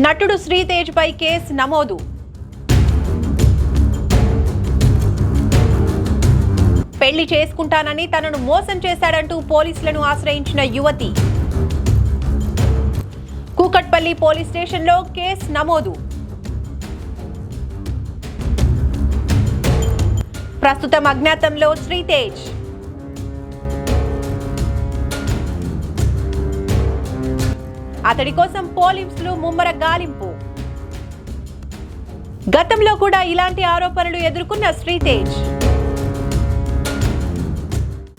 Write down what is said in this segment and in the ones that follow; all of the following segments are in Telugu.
నటుడు శ్రీతేజ్ పై కేసు నమోదు. పెళ్లి చేసుకుంటానని తనను మోసం చేశాడంటూ పోలీసులను ఆశ్రయించిన యువతి. కూకట్పల్లి పోలీస్ స్టేషన్లో కేసు నమోదు. ప్రస్తుతం అజ్ఞాతంలో శ్రీతేజ్. అతడి కోసం పోలీసులు ముమ్మర గాలింపు. గతంలో కూడా ఇలాంటి ఆరోపణలు ఎదుర్కొన్న Sritej.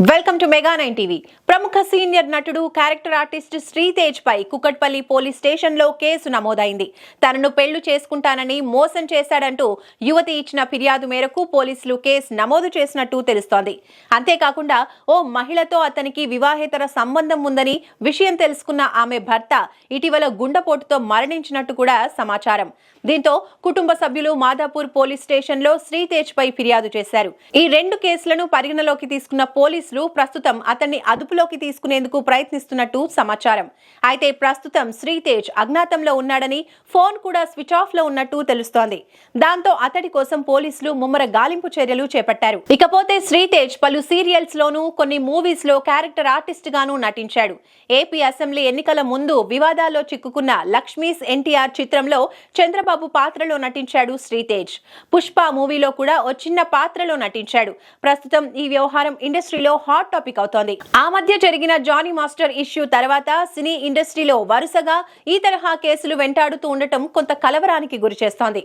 Welcome to mega 9 TV. ప్రముఖ సీనియర్ నటుడు క్యారెక్టర్ ఆర్టిస్ట్ శ్రీతేజ్ పై కుకట్పల్లి పోలీస్ స్టేషన్ లో కేసు నమోదైంది. తనను పెళ్లి చేసుకుంటానని మోసం చేశాడంటూ యువతి ఇచ్చిన ఫిర్యాదు మేరకు పోలీసులు కేసు నమోదు చేసినట్టు తెలుస్తోంది. అంతేకాకుండా ఓ మహిళతో అతనికి వివాహేతర సంబంధం ఉందని విషయం తెలుసుకున్న ఆమె భర్త ఇటీవల గుండెపోటుతో మరణించినట్టు కూడా సమాచారం. దీంతో కుటుంబ సభ్యులు మాదాపూర్ పోలీస్ స్టేషన్ లో శ్రీతేజ్ పై ఫిర్యాదు చేశారు. ఈ రెండు కేసులను పరిగణలోకి తీసుకున్న పోలీసులు ప్రస్తుతం అతన్ని అదుపులోకి తీసుకునేందుకు ప్రయత్నిస్తున్నట్టు సమాచారం. అయితే ప్రస్తుతం శ్రీతేజ్ అజ్ఞాతంలో ఉన్నాడని, ఫోన్ కూడా స్విచ్ ఆఫ్ లో ఉన్నట్టు తెలుస్తోంది. దాంతో అతడి కోసం పోలీసులు ముమ్మర గాలింపు చర్యలు చేపట్టారు. ఇకపోతే శ్రీతేజ్ పలు సీరియల్స్ లోనూ కొన్ని మూవీస్ లో క్యారెక్టర్ ఆర్టిస్ట్ గాను నటించాడు. ఏపీ అసెంబ్లీ ఎన్నికల ముందు వివాదాల్లో చిక్కుకున్న లక్ష్మీస్ ఎన్టీఆర్ చిత్రంలో చంద్రబాబు పాత్రలో నటించాడు శ్రీతేజ్. పుష్ప మూవీలో కూడా ఓ చిన్న పాత్రలో నటించాడు. ప్రస్తుతం ఈ వ్యవహారం ఇండస్ట్రీలో హాట్ టాపిక్ అవుతోంది. ఆ మధ్య జరిగిన జానీ మాస్టర్ ఇష్యూ తర్వాత సినీ ఇండస్ట్రీలో వరుసగా ఈ తరహా కేసులు వెంటాడుతూ ఉండటం కొంత కలవరానికి గురి చేస్తోంది.